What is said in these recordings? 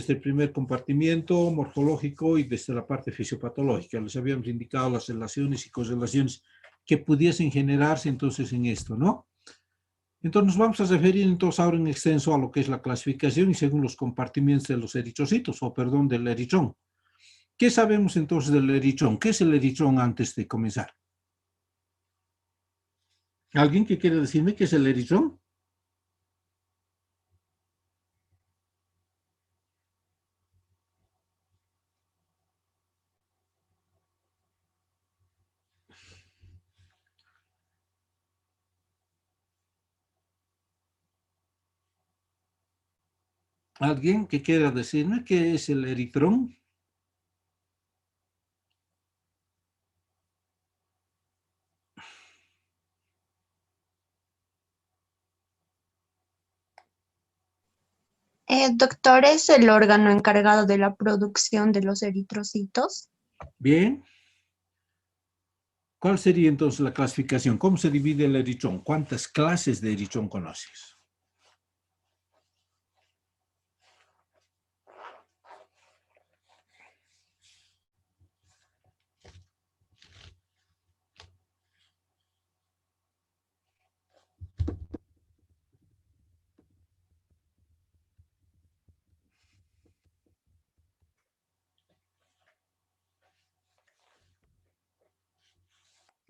desde el primer compartimiento morfológico y desde la parte fisiopatológica. Les habíamos indicado las relaciones y correlaciones que pudiesen generarse entonces en esto, ¿no? Entonces nos vamos a referir entonces ahora en extenso a lo que es la clasificación y según los compartimientos de los eritrocitos, o perdón, del eritrón. ¿Qué sabemos entonces del eritrón? ¿Qué es el eritrón antes de comenzar? ¿Alguien que quiere decirme qué es el eritrón? ¿Alguien que quiera decirme qué es el eritrón? Doctor, ¿es el órgano encargado de la producción de los eritrocitos? Bien. ¿Cuál sería entonces la clasificación? ¿Cómo se divide el eritrón? ¿Cuántas clases de eritrón conoces?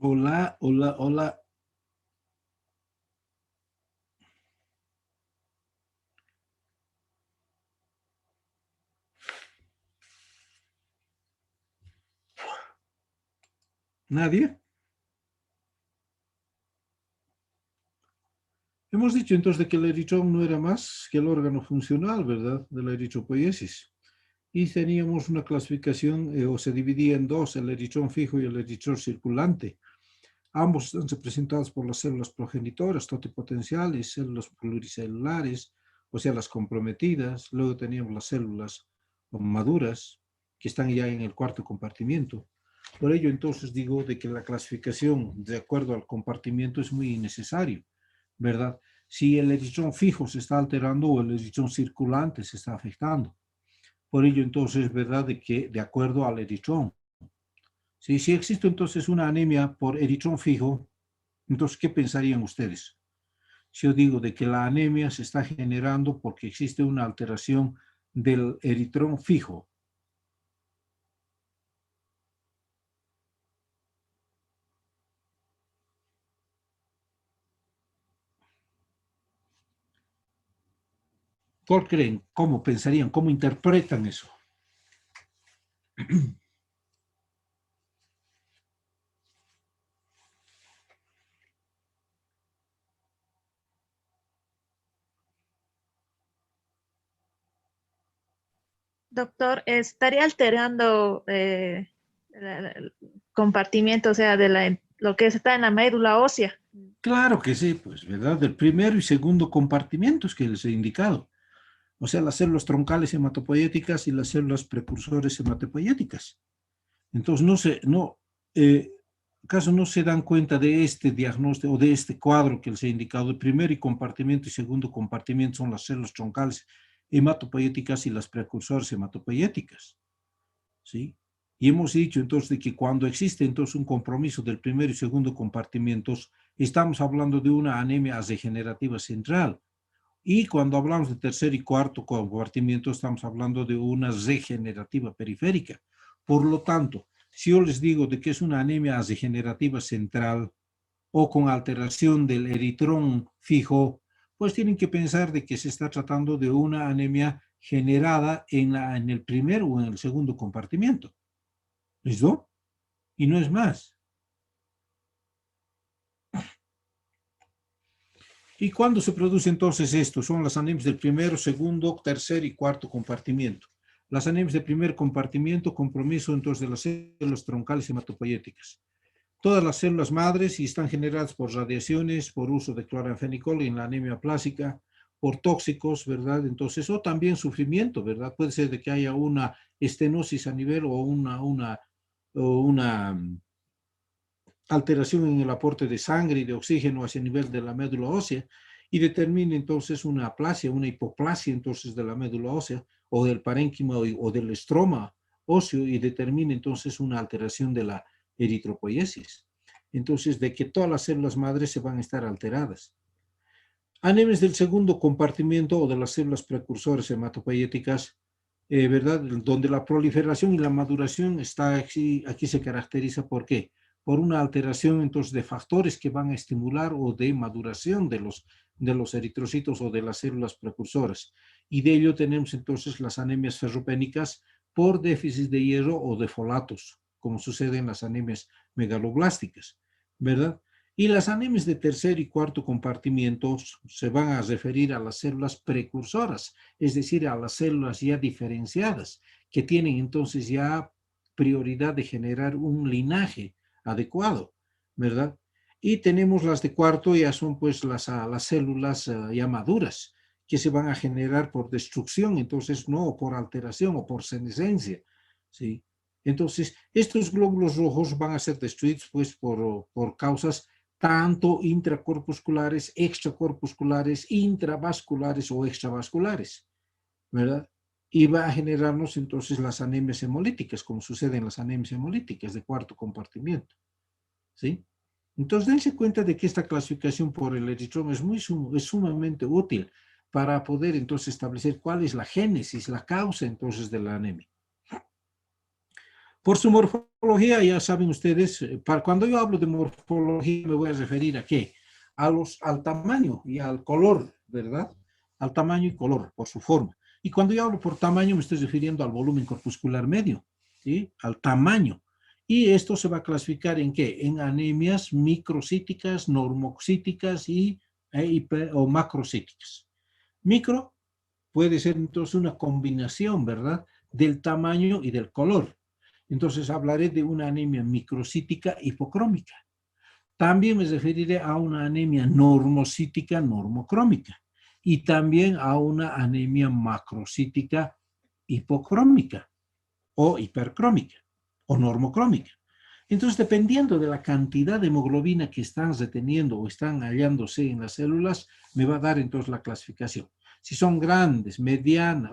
Hola, hola, hola. ¿Nadie? Hemos dicho entonces de que el eritrón no era más que el órgano funcional, ¿verdad? De la eritropoiesis. Y teníamos una clasificación, o se dividía en dos, el eritrón fijo y el eritrón circulante. Ambos están representados por las células progenitoras, totipotenciales, células pluricelulares, o sea, las comprometidas. Luego teníamos las células maduras, que están ya en el cuarto compartimiento. Por ello, entonces, digo de que la clasificación de acuerdo al compartimiento es muy necesario, ¿verdad? Si el eritrón fijo se está alterando o el eritrón circulante se está afectando. Por ello, entonces, es verdad de que de acuerdo al eritrón, si existe entonces una anemia por eritrón fijo, entonces, ¿qué pensarían ustedes? Si yo digo de que la anemia se está generando porque existe una alteración del eritrón fijo. ¿Cuál creen? ¿Cómo pensarían? ¿Cómo interpretan eso? Doctor, estaría alterando el compartimiento, o sea, lo que está en la médula ósea. Claro que sí, pues, ¿verdad? Del primero y segundo compartimientos que les he indicado. O sea, las células troncales hematopoyéticas y las células precursores hematopoyéticas. Entonces, ¿acaso no se dan cuenta de este diagnóstico o de este cuadro que les he indicado? El primer compartimento y segundo compartimento son las células troncales hematopoyéticas y las precursores hematopoyéticas, ¿sí? Y hemos dicho entonces de que cuando existe entonces un compromiso del primer y segundo compartimientos, estamos hablando de una anemia degenerativa central. Y cuando hablamos de tercer y cuarto compartimiento, estamos hablando de una degenerativa periférica. Por lo tanto, si yo les digo de que es una anemia degenerativa central o con alteración del eritrón fijo, pues tienen que pensar de que se está tratando de una anemia generada en el primer o en el segundo compartimiento. ¿Listo? Y no es más. ¿Y cuándo se produce entonces esto? Son las anemias del primero, segundo, tercer y cuarto compartimiento. Las anemias del primer compartimiento, compromiso entonces de las células troncales hematopoyéticas. Todas las células madres y están generadas por radiaciones, por uso de cloranfenicol en la anemia plásica, por tóxicos, ¿verdad? Entonces, o también sufrimiento, ¿verdad? Puede ser de que haya una estenosis a nivel o una alteración en el aporte de sangre y de oxígeno hacia el nivel de la médula ósea y determina entonces una aplasia, una hipoplasia entonces de la médula ósea o del parénquima o del estroma óseo y determina entonces una alteración de la eritropoiesis. Entonces, de que todas las células madres se van a estar alteradas. Anemias del segundo compartimiento o de las células precursoras hematopoieticas, ¿verdad? Donde la proliferación y la maduración está aquí se caracteriza ¿por qué? Por una alteración entonces de factores que van a estimular o de maduración de los eritrocitos o de las células precursoras. Y de ello tenemos entonces las anemias ferropénicas por déficit de hierro o de folatos, como sucede en las anemias megaloblásticas, ¿verdad? Y las anemias de tercer y cuarto compartimientos se van a referir a las células precursoras, es decir, a las células ya diferenciadas, que tienen entonces ya prioridad de generar un linaje adecuado, ¿verdad? Y tenemos las de cuarto, ya son pues las células ya maduras, que se van a generar por destrucción, entonces no por alteración o por senescencia, ¿sí? Entonces, estos glóbulos rojos van a ser destruidos pues por causas tanto intracorpusculares, extracorpusculares, intravasculares o extravasculares, ¿verdad? Y va a generarnos entonces las anemias hemolíticas, como sucede en las anemias hemolíticas de cuarto compartimiento, ¿sí? Entonces, dense cuenta de que esta clasificación por el eritroma es sumamente útil para poder entonces establecer cuál es la génesis, la causa entonces de la anemia. Por su morfología, ya saben ustedes, cuando yo hablo de morfología me voy a referir a qué? Al tamaño y al color, ¿verdad? Al tamaño y color, por su forma. Y cuando yo hablo por tamaño me estoy refiriendo al volumen corpuscular medio, ¿sí? Al tamaño. Y esto se va a clasificar en qué? En anemias microcíticas, normocíticas o macrocíticas. Micro puede ser entonces una combinación, ¿verdad? Del tamaño y del color. Entonces hablaré de una anemia microcítica hipocrómica. También me referiré a una anemia normocítica normocrómica y también a una anemia macrocítica hipocrómica o hipercrómica o normocrómica. Entonces, dependiendo de la cantidad de hemoglobina que están reteniendo o están hallándose en las células, me va a dar entonces la clasificación. Si son grandes, medianas,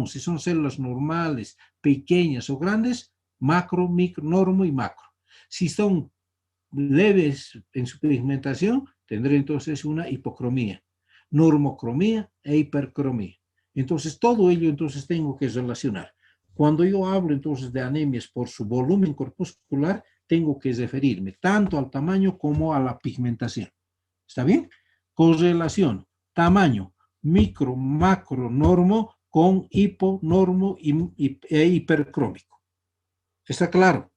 si son células normales, pequeñas o grandes, macro, micro, normo y macro. Si son leves en su pigmentación, tendré entonces una hipocromía, normocromía e hipercromía. Entonces, todo ello entonces tengo que relacionar. Cuando yo hablo entonces de anemias por su volumen corpuscular, tengo que referirme tanto al tamaño como a la pigmentación. ¿Está bien? Correlación, tamaño, micro, macro, normo con hipo, normo e hipercrómico. ¿Está claro?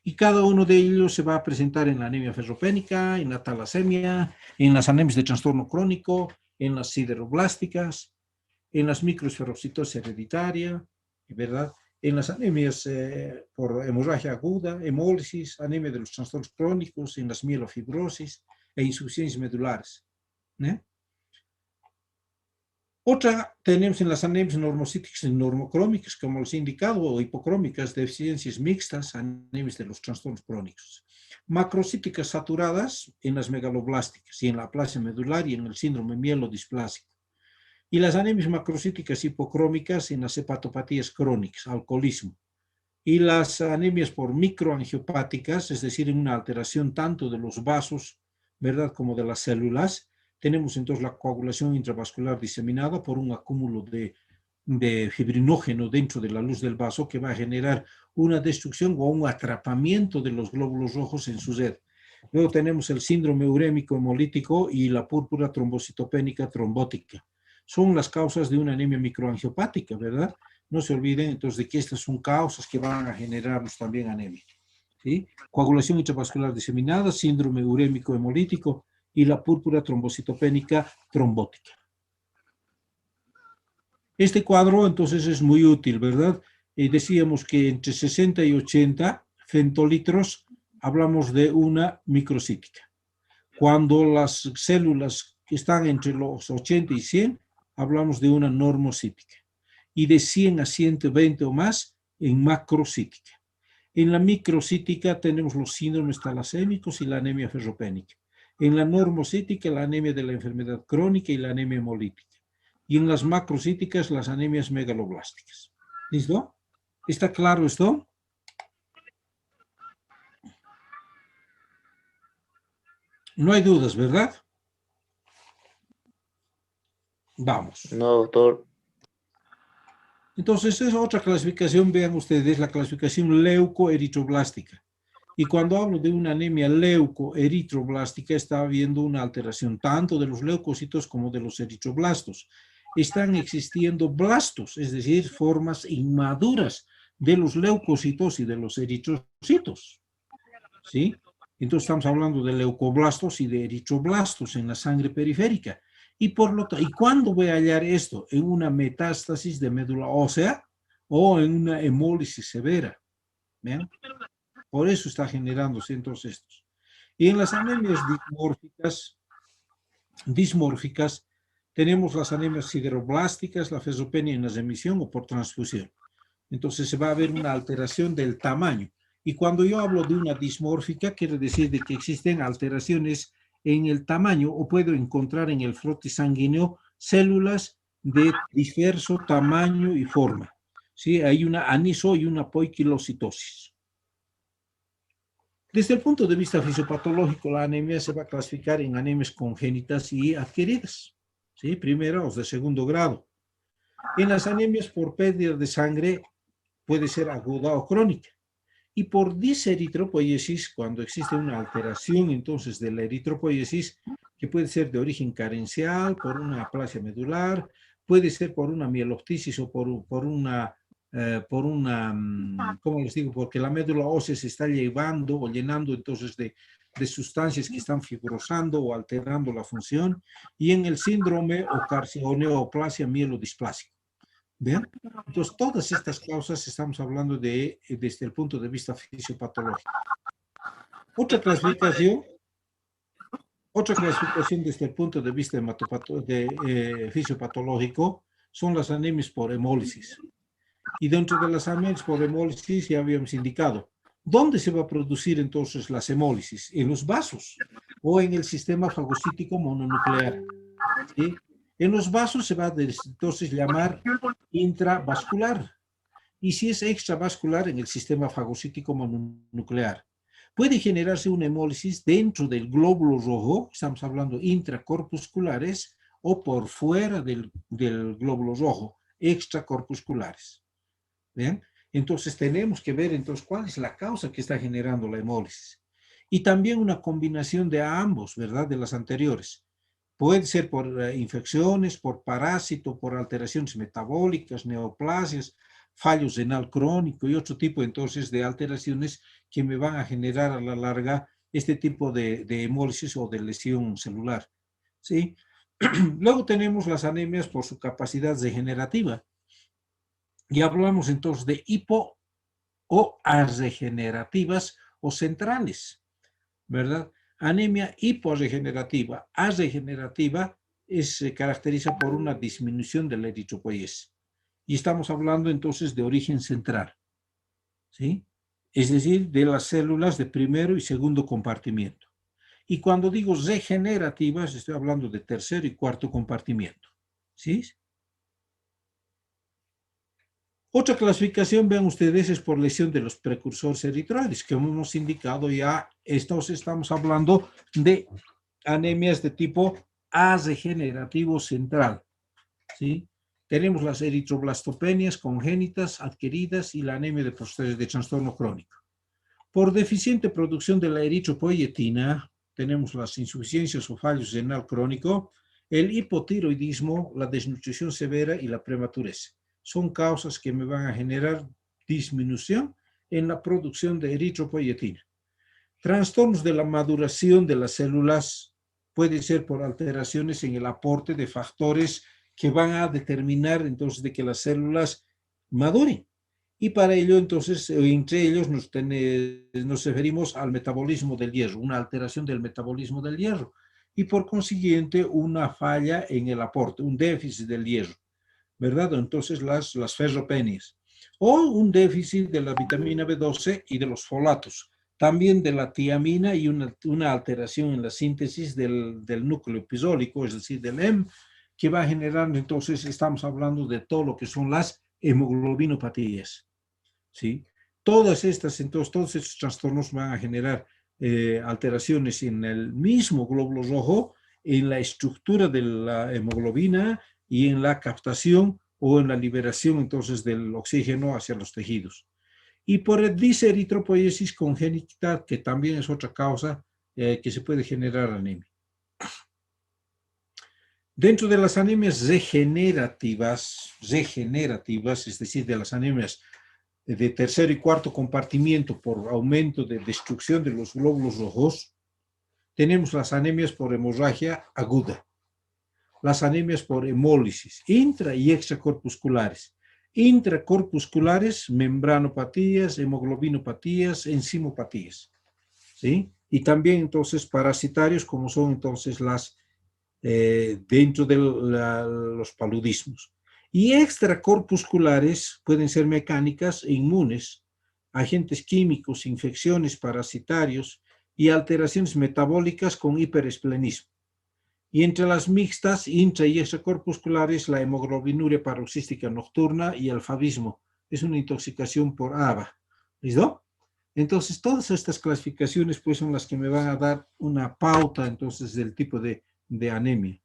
Y cada uno de ellos se va a presentar en la anemia ferropénica, en la talasemia, en las anemias de trastorno crónico, en las sideroblásticas, en las microesferocitosis hereditaria, ¿verdad? En las anemias por hemorragia aguda, hemólisis, anemia de los trastornos crónicos, en las mielofibrosis e insuficiencias medulares. ¿Eh? Otra tenemos en las anemias normocíticas y normocrómicas, como les he indicado, o hipocrómicas, deficiencias mixtas, anemias de los trastornos crónicos. Macrocíticas saturadas en las megaloblásticas y en la aplasia medular y en el síndrome mielodisplásico. Y las anemias macrocíticas hipocrómicas en las hepatopatías crónicas, alcoholismo. Y las anemias por microangiopáticas, es decir, en una alteración tanto de los vasos, ¿verdad?, como de las células. Tenemos entonces la coagulación intravascular diseminada por un acúmulo de fibrinógeno dentro de la luz del vaso que va a generar una destrucción o un atrapamiento de los glóbulos rojos en su red. Luego tenemos el síndrome urémico hemolítico y la púrpura trombocitopénica trombótica. Son las causas de una anemia microangiopática, ¿verdad? No se olviden entonces de que estas son causas que van a generarnos también anemia, ¿sí? Coagulación intravascular diseminada, síndrome urémico hemolítico y la púrpura trombocitopénica trombótica. Este cuadro entonces es muy útil, ¿verdad? Decíamos que entre 60 y 80 centolitros hablamos de una microcítica. Cuando las células están entre los 80 y 100, hablamos de una normocítica. Y de 100 a 120 o más en macrocítica. En la microcítica tenemos los síndromes talasémicos y la anemia ferropénica. En la normocítica, la anemia de la enfermedad crónica y la anemia hemolítica. y en las macrocíticas las anemias megaloblásticas. ¿Listo? ¿Está claro esto? No hay dudas, ¿verdad? Vamos. No, doctor. Entonces, es otra clasificación, vean ustedes, la clasificación leucoeritroblástica. Y cuando hablo de una anemia leucoeritroblástica, está habiendo una alteración tanto de los leucocitos como de los eritroblastos. Están existiendo blastos, es decir, formas inmaduras de los leucocitos y de los eritrocitos. ¿Sí? Entonces estamos hablando de leucoblastos y de eritroblastos en la sangre periférica. ¿Y cuándo voy a hallar esto? En una metástasis de médula ósea o en una hemólisis severa. ¿Ven? Por eso está generándose entonces estos. Y en las anemias dismórficas tenemos las anemias sideroblásticas, la fesopenia en la remisión o por transfusión. Entonces se va a ver una alteración del tamaño. Y cuando yo hablo de una dismórfica, quiere decir de que existen alteraciones en el tamaño o puedo encontrar en el frotis sanguíneo células de diverso tamaño y forma. ¿Sí? Hay una aniso y una poiquilocitosis. Desde el punto de vista fisiopatológico, la anemia se va a clasificar en anemias congénitas y adquiridas, ¿sí? Primera o de segundo grado. En las anemias por pérdida de sangre puede ser aguda o crónica. Y por diseritropoiesis, cuando existe una alteración entonces de la eritropoiesis, que puede ser de origen carencial, por una aplasia medular, puede ser por una mieloptisis o por una, ¿cómo les digo? Porque la médula ósea se está llevando o llenando entonces de sustancias que están fibrosando o alterando la función, y en el síndrome o neoplasia mielodisplásica. ¿Bien? Entonces, todas estas causas estamos hablando desde el punto de vista fisiopatológico. Otra clasificación desde el punto de vista fisiopatológico son las anemias por hemólisis. Y dentro de las anemias por hemólisis ya habíamos indicado. ¿Dónde se va a producir entonces las hemólisis? En los vasos o en el sistema fagocítico mononuclear. ¿Sí? En los vasos se va a entonces llamar intravascular. Y si es extravascular, en el sistema fagocítico mononuclear. Puede generarse una hemólisis dentro del glóbulo rojo, estamos hablando intracorpusculares, o por fuera del glóbulo rojo, extracorpusculares. ¿Bien? Entonces tenemos que ver entonces cuál es la causa que está generando la hemólisis. Y también una combinación de ambos, ¿verdad? De las anteriores. Puede ser por infecciones, por parásito, por alteraciones metabólicas, neoplasias, fallo renal crónico y otro tipo entonces de alteraciones que me van a generar a la larga este tipo de hemólisis o de lesión celular. ¿Sí? Luego tenemos las anemias por su capacidad regenerativa. Y hablamos entonces de hipo o arregenerativas o centrales, ¿verdad? Anemia hiporregenerativa, arregenerativa, se caracteriza por una disminución de la eritropoiesis. Y estamos hablando entonces de origen central, ¿sí? Es decir, de las células de primero y segundo compartimiento. Y cuando digo regenerativas, estoy hablando de tercero y cuarto compartimiento, ¿sí? Otra clasificación, vean ustedes, es por lesión de los precursores eritroides, que hemos indicado ya, estamos hablando de anemias de tipo arregenerativo central, ¿sí? Tenemos las eritroblastopenias congénitas, adquiridas y la anemia de trastorno crónico. Por deficiente producción de la eritropoietina, tenemos las insuficiencias o fallos renal crónico, el hipotiroidismo, la desnutrición severa y la prematurez. Son causas que me van a generar disminución en la producción de eritropoietina. Trastornos de la maduración de las células puede ser por alteraciones en el aporte de factores que van a determinar entonces de que las células maduren. Y para ello entonces, entre ellos nos referimos al metabolismo del hierro, una alteración del metabolismo del hierro y por consiguiente una falla en el aporte, un déficit del hierro, ¿verdad? Entonces las ferropenias. O un déficit de la vitamina B12 y de los folatos. También de la tiamina y una alteración en la síntesis del núcleo pisólico, es decir, del M, que va a generar, entonces estamos hablando de todo lo que son las hemoglobinopatías, ¿sí? Todas estas, entonces, todos estos trastornos van a generar alteraciones en el mismo glóbulo rojo, en la estructura de la hemoglobina y en la captación o en la liberación, entonces, del oxígeno hacia los tejidos. Y por diseritropoiesis congénita, que también es otra causa que se puede generar anemia. Dentro de las anemias regenerativas, es decir, de las anemias de tercer y cuarto compartimiento por aumento de destrucción de los glóbulos rojos, tenemos las anemias por hemorragia aguda, las anemias por hemólisis, intra y extracorpusculares. Intracorpusculares, membranopatías, hemoglobinopatías, enzimopatías, ¿sí? Y también entonces parasitarios, como son entonces las dentro de los paludismos. Y extracorpusculares pueden ser mecánicas e inmunes, agentes químicos, infecciones, parasitarios y alteraciones metabólicas con hiperesplenismo. Y entre las mixtas, intra y extracorpusculares, la hemoglobinuria paroxística nocturna y el favismo. Es una intoxicación por ABA. ¿Listo? Entonces, todas estas clasificaciones pues son las que me van a dar una pauta entonces del tipo de anemia.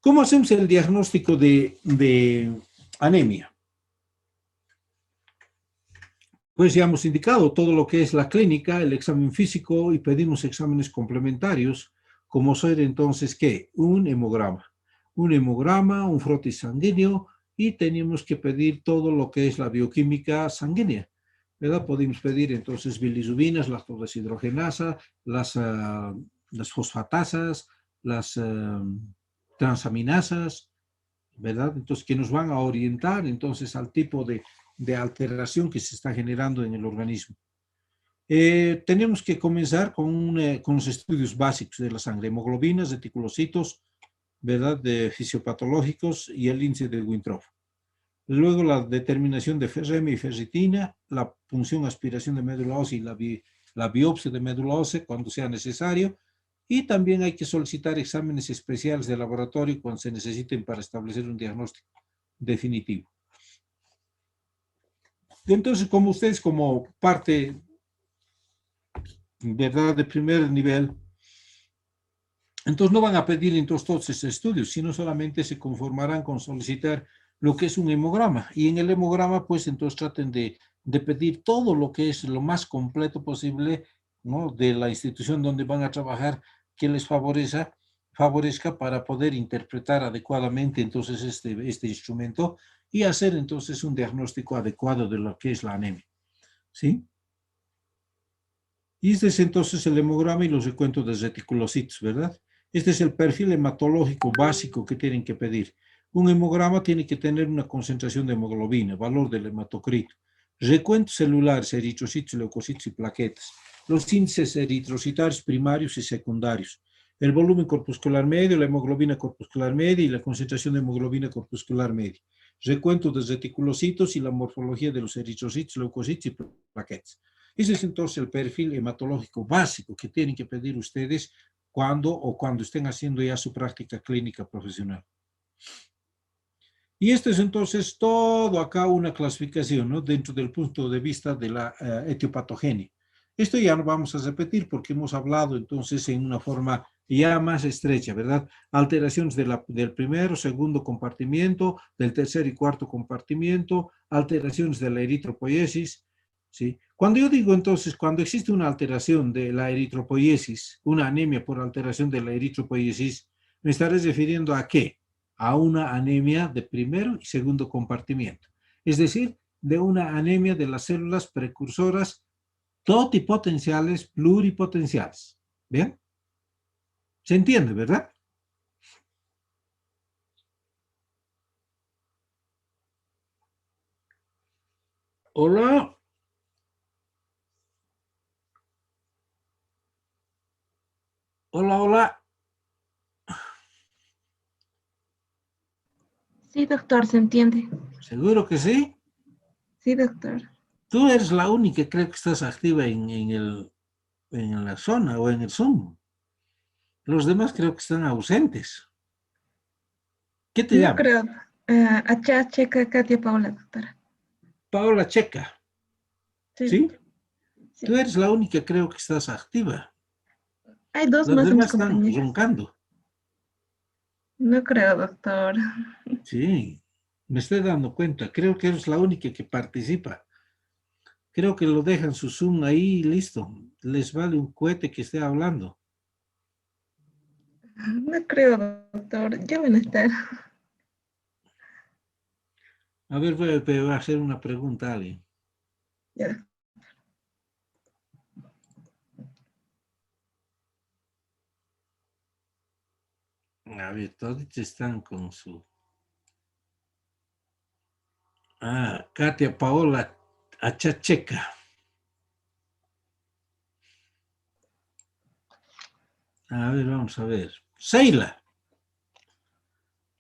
¿Cómo hacemos el diagnóstico de anemia? Pues ya hemos indicado todo lo que es la clínica, el examen físico y pedimos exámenes complementarios, como ser entonces, ¿qué? Un hemograma, un frotis sanguíneo y tenemos que pedir todo lo que es la bioquímica sanguínea, ¿verdad? Podemos pedir entonces bilisubinas, lactodeshidrogenasa, las fosfatasas, las transaminasas, ¿verdad? Entonces, que nos van a orientar entonces al tipo de alteración que se está generando en el organismo. Tenemos que comenzar con los estudios básicos de la sangre, hemoglobinas, reticulocitos, ¿verdad? De fisiopatológicos y el índice de Winthrop. Luego la determinación de FRM y ferritina, la punción, aspiración de médula ósea y la biopsia de médula ósea cuando sea necesario. Y también hay que solicitar exámenes especiales de laboratorio cuando se necesiten para establecer un diagnóstico definitivo. Entonces, como ustedes, como parte, ¿verdad?, de primer nivel, entonces no van a pedir entonces todos estos estudios, sino solamente se conformarán con solicitar lo que es un hemograma. Y en el hemograma, pues entonces traten de pedir todo lo que es lo más completo posible, ¿no?, de la institución donde van a trabajar, que les favorezca para poder interpretar adecuadamente entonces este instrumento y hacer entonces un diagnóstico adecuado de lo que es la anemia, ¿sí? Y este es entonces el hemograma y los recuentos de reticulocitos, ¿verdad? Este es el perfil hematológico básico que tienen que pedir. Un hemograma tiene que tener una concentración de hemoglobina, valor del hematocrito, recuentos celulares, eritrocitos, leucocitos y plaquetas, los índices eritrocitarios primarios y secundarios, el volumen corpuscular medio, la hemoglobina corpuscular media y la concentración de hemoglobina corpuscular media, recuento de reticulocitos y la morfología de los eritrocitos, leucocitos y plaquetas. Ese es entonces el perfil hematológico básico que tienen que pedir ustedes cuando estén haciendo ya su práctica clínica profesional. Y esto es entonces todo acá una clasificación, ¿no?, dentro del punto de vista de la etiopatogenia. Esto ya no vamos a repetir porque hemos hablado entonces en una forma ya más estrecha, ¿verdad? Alteraciones del primero, segundo compartimiento, del tercer y cuarto compartimiento, alteraciones de la eritropoiesis, ¿sí? Cuando yo digo entonces, cuando existe una alteración de la eritropoiesis, una anemia por alteración de la eritropoiesis, me estaré refiriendo a ¿qué? A una anemia de primero y segundo compartimiento. Es decir, de una anemia de las células precursoras totipotenciales, pluripotenciales. ¿Bien? ¿Se entiende, verdad? Hola. Hola, hola. Sí, doctor, se entiende. ¿Seguro que sí? Sí, doctor. Tú eres la única, creo que estás activa en la zona o en el Zoom. Los demás creo que están ausentes. ¿Qué te No llamas? creo. Acá, Checa, Katia Paula, doctora. Paola Checa, Sí, ¿sí? doctor. Tú Sí. eres la única, creo que estás activa. Hay dos Los más de mis demás están compañeros. roncando. No creo, doctor. Sí, me estoy dando cuenta. Creo que eres la única que participa. Creo que lo dejan su Zoom ahí y listo. Les vale un cohete que esté hablando. No creo, doctor. Ya van a estar. A ver, voy a hacer una pregunta a alguien. Ya. A ver, todos están con su... Ah, Katia Paola Achacheca. A ver, vamos a ver. Seila.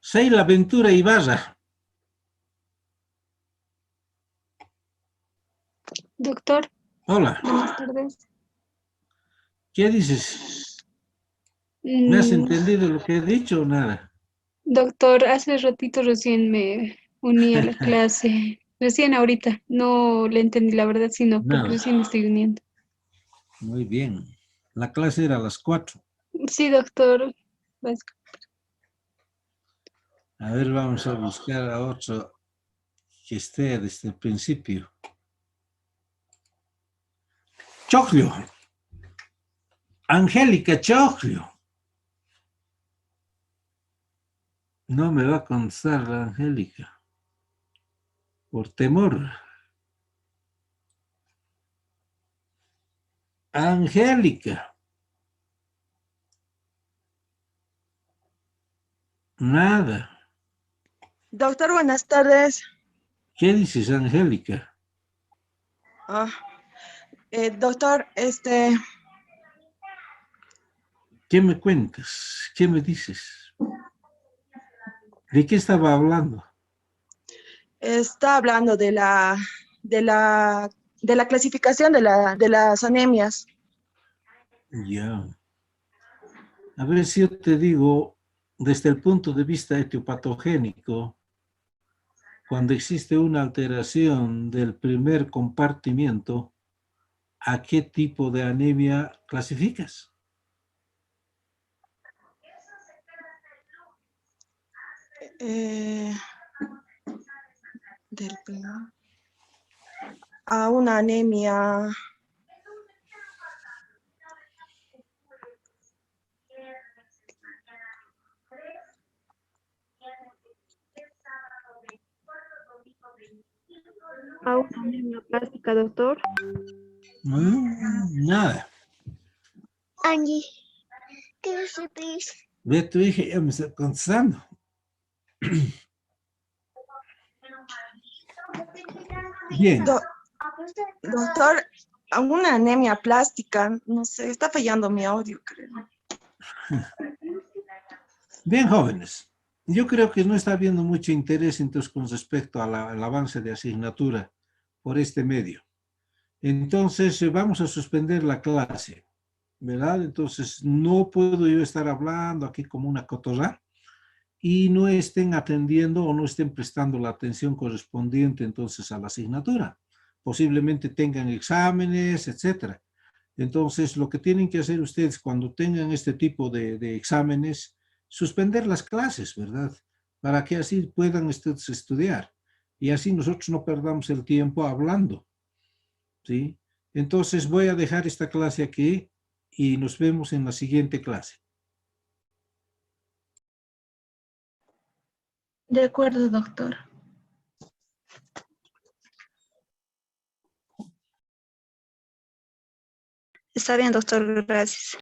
Seila Ventura Ibarra. Doctor, Hola, buenas tardes. ¿qué dices? ¿Me has Mm, entendido lo que he dicho o nada? doctor, hace ratito recién me uní a la clase. Recién ahorita. No le entendí la verdad, sino porque Nada. recién me estoy uniendo. Muy bien. La clase era a las 4. Sí, doctor. Vas- A ver, vamos a buscar a otro que esté desde el principio. Choclio. Angélica Choclio. No me va a contestar la Angélica. Por temor. Angélica. Nada. Doctor, buenas tardes. ¿Qué dices, Angélica? Ah, doctor, ¿Qué me cuentas? ¿Qué me dices? ¿De qué estaba hablando? está hablando de la clasificación de las anemias. Ya. A ver si yo te digo, desde el punto de vista etiopatogénico, cuando existe una alteración del primer compartimiento, ¿a qué tipo de anemia clasificas? eh, a una anemia. A una anemia plástica, doctor. Nada. Angie, ¿qué recibís? Ve, tu hija ya me está contestando. Bien. Doctor, a una anemia plástica, no sé, está fallando mi audio, creo. Bien, jóvenes. Yo creo que no está habiendo mucho interés entonces con respecto al avance de asignatura por este medio. Entonces, vamos a suspender la clase, ¿verdad? Entonces, no puedo yo estar hablando aquí como una cotorra y no estén atendiendo o no estén prestando la atención correspondiente entonces a la asignatura. Posiblemente tengan exámenes, etcétera. Entonces, lo que tienen que hacer ustedes cuando tengan este tipo de exámenes, suspender las clases, ¿verdad? Para que así puedan ustedes estudiar y así nosotros no perdamos el tiempo hablando, ¿sí? Entonces, voy a dejar esta clase aquí y nos vemos en la siguiente clase. De acuerdo, doctor. Está bien, doctor. Gracias.